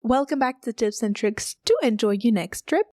welcome back to Tips and Tricks to enjoy your next trip.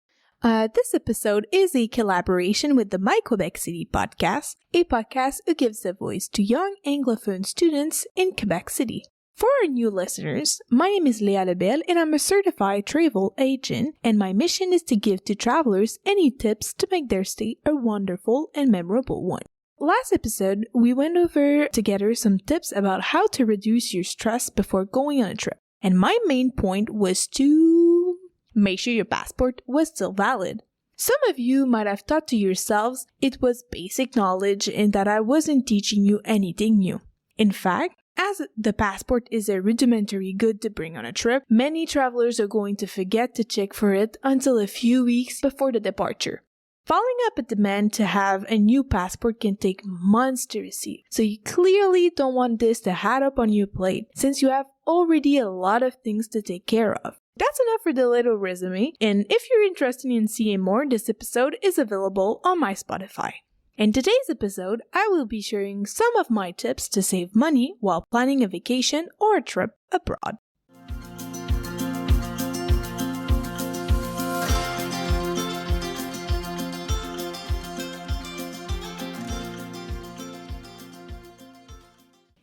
This episode is a collaboration with the My Québec City podcast, a podcast who gives a voice to young Anglophone students in Québec City. For our new listeners, my name is Léa Lebel and I'm a certified travel agent, and my mission is to give to travelers any tips to make their stay a wonderful and memorable one. Last episode, we went over together some tips about how to reduce your stress before going on a trip. And my main point was to make sure your passport was still valid. Some of you might have thought to yourselves it was basic knowledge and that I wasn't teaching you anything new. In fact, as the passport is a rudimentary good to bring on a trip, many travelers are going to forget to check for it until a few weeks before the departure. Following up a demand to have a new passport can take months to receive, so you clearly don't want this to add up on your plate since you have already a lot of things to take care of. That's enough for the little resume, and if you're interested in seeing more, this episode is available on my Spotify. In today's episode, I will be sharing some of my tips to save money while planning a vacation or a trip abroad.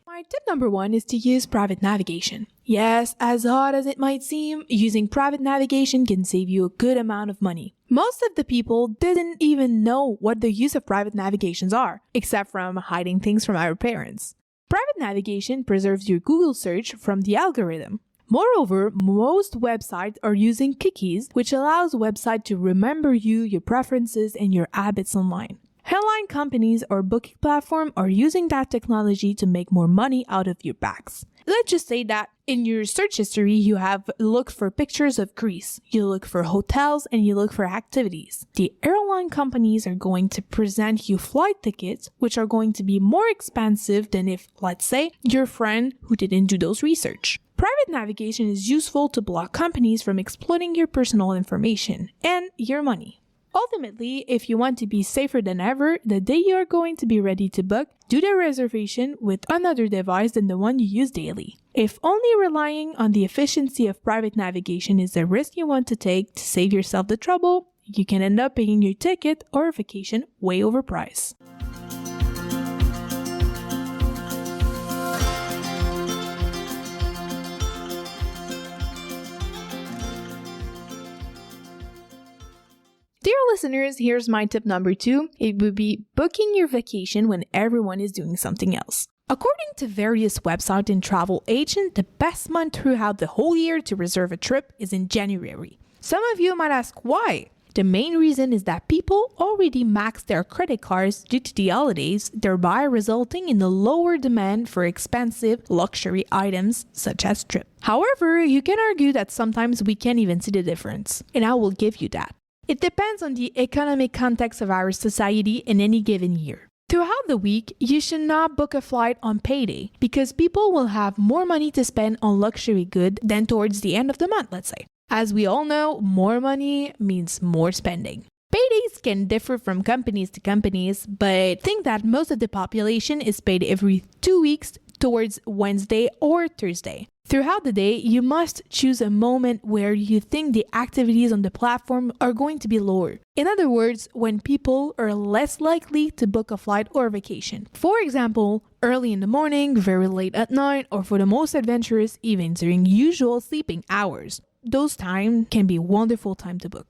My tip number 1 is to use private navigation. Yes, as odd as it might seem, using private navigation can save you a good amount of money. Most of the people didn't even know what the use of private navigations are, except from hiding things from our parents. Private navigation preserves your Google search from the algorithm. Moreover, most websites are using cookies, which allows websites to remember you, your preferences, and your habits online. Airline companies or booking platforms are using that technology to make more money out of your bags. Let's just say that in your search history, you have looked for pictures of Greece, you look for hotels, and you look for activities. The airline companies are going to present you flight tickets, which are going to be more expensive than if, let's say, your friend who didn't do those research. Private navigation is useful to block companies from exploiting your personal information and your money. Ultimately, if you want to be safer than ever, the day you are going to be ready to book, do the reservation with another device than the one you use daily. If only relying on the efficiency of private navigation is the risk you want to take to save yourself the trouble, you can end up paying your ticket or vacation way overpriced. Dear listeners, here's my tip number 2. It would be booking your vacation when everyone is doing something else. According to various websites and travel agents, the best month throughout the whole year to reserve a trip is in January. Some of you might ask why. The main reason is that people already maxed their credit cards due to the holidays, thereby resulting in a lower demand for expensive luxury items such as trips. However, you can argue that sometimes we can't even see the difference, and I will give you that. It depends on the economic context of our society in any given year. Throughout the week, you should not book a flight on payday because people will have more money to spend on luxury goods than towards the end of the month, let's say. As we all know, more money means more spending. Paydays can differ from companies to companies, but think that most of the population is paid every 2 weeks towards Wednesday or Thursday. Throughout the day, you must choose a moment where you think the activities on the platform are going to be lower. In other words, when people are less likely to book a flight or vacation. For example, early in the morning, very late at night, or for the most adventurous, even during usual sleeping hours. Those times can be a wonderful time to book.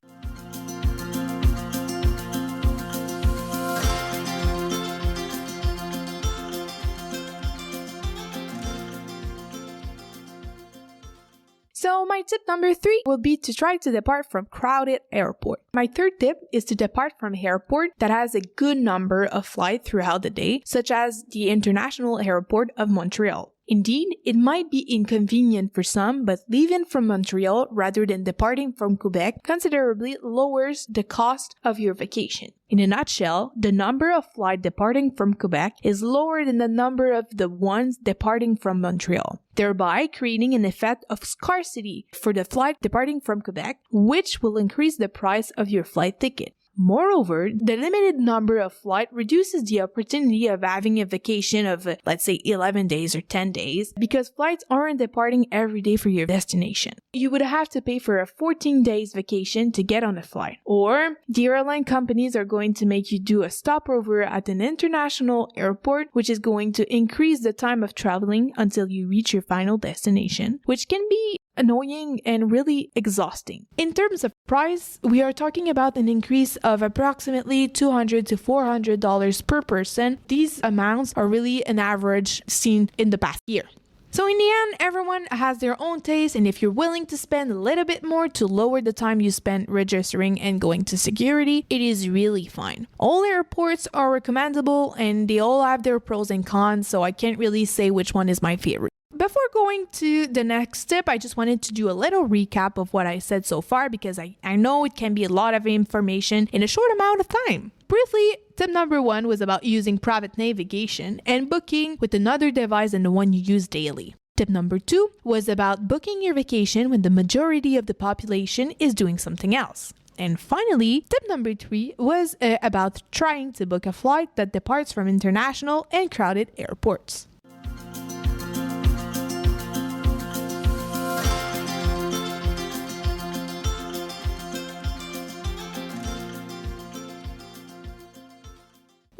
So my tip number 3 will be to try to depart from crowded airport. My third tip is to depart from airport that has a good number of flights throughout the day, such as the International Airport of Montreal. Indeed, it might be inconvenient for some, but leaving from Montreal rather than departing from Quebec considerably lowers the cost of your vacation. In a nutshell, the number of flights departing from Quebec is lower than the number of the ones departing from Montreal, thereby creating an effect of scarcity for the flight departing from Quebec, which will increase the price of your flight ticket. Moreover, the limited number of flights reduces the opportunity of having a vacation of, let's say, 11 days or 10 days, because flights aren't departing every day for your destination. You would have to pay for a 14 days vacation to get on a flight. Or, the airline companies are going to make you do a stopover at an international airport, which is going to increase the time of traveling until you reach your final destination, which can be annoying and really exhausting. In terms of price, we are talking about an increase of approximately $200 to $400 per person. These amounts are really an average seen in the past year. So in the end, everyone has their own taste, and if you're willing to spend a little bit more to lower the time you spend registering and going to security, it is really fine. All airports are recommendable and they all have their pros and cons, so I can't really say which one is my favorite. Before going to the next tip, I just wanted to do a little recap of what I said so far because I know it can be a lot of information in a short amount of time. Briefly, tip number 1 was about using private navigation and booking with another device than the one you use daily. Tip number 2 was about booking your vacation when the majority of the population is doing something else. And finally, tip number 3 was about trying to book a flight that departs from international and crowded airports.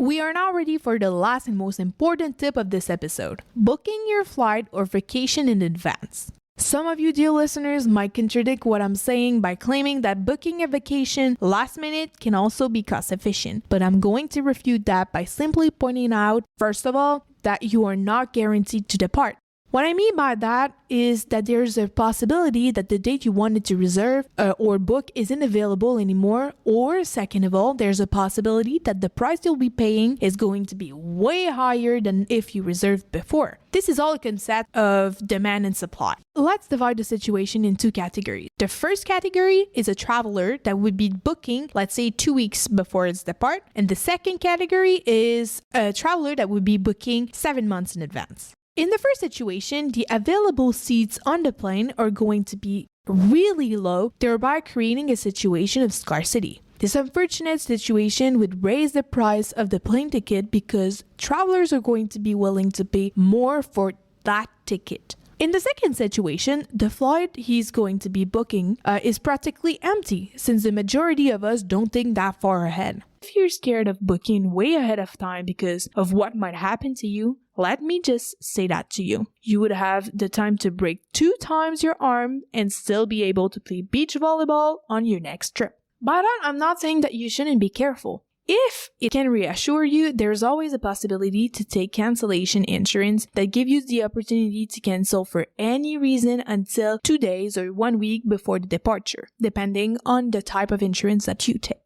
We are now ready for the last and most important tip of this episode: booking your flight or vacation in advance. Some of you, dear listeners, might contradict what I'm saying by claiming that booking a vacation last minute can also be cost efficient, but I'm going to refute that by simply pointing out, first of all, that you are not guaranteed to depart. What I mean by that is that there's a possibility that the date you wanted to reserve or book isn't available anymore, or second of all, there's a possibility that the price you'll be paying is going to be way higher than if you reserved before. This is all a concept of demand and supply. Let's divide the situation in 2 categories. The first category is a traveler that would be booking, let's say, 2 weeks before its depart, and the second category is a traveler that would be booking 7 months in advance. In the first situation, the available seats on the plane are going to be really low, thereby creating a situation of scarcity. This unfortunate situation would raise the price of the plane ticket because travelers are going to be willing to pay more for that ticket. In the second situation, the flight he's going to be booking is practically empty since the majority of us don't think that far ahead. If you're scared of booking way ahead of time because of what might happen to you, let me just say that to you. You would have the time to break 2 times your arm and still be able to play beach volleyball on your next trip. By that, I'm not saying that you shouldn't be careful. If it can reassure you, there's always a possibility to take cancellation insurance that gives you the opportunity to cancel for any reason until 2 days or 1 week before the departure, depending on the type of insurance that you take.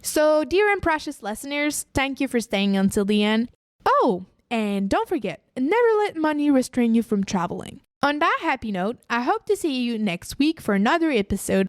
So, dear and precious listeners, thank you for staying until the end. Oh, and don't forget, never let money restrain you from traveling. On that happy note, I hope to see you next week for another episode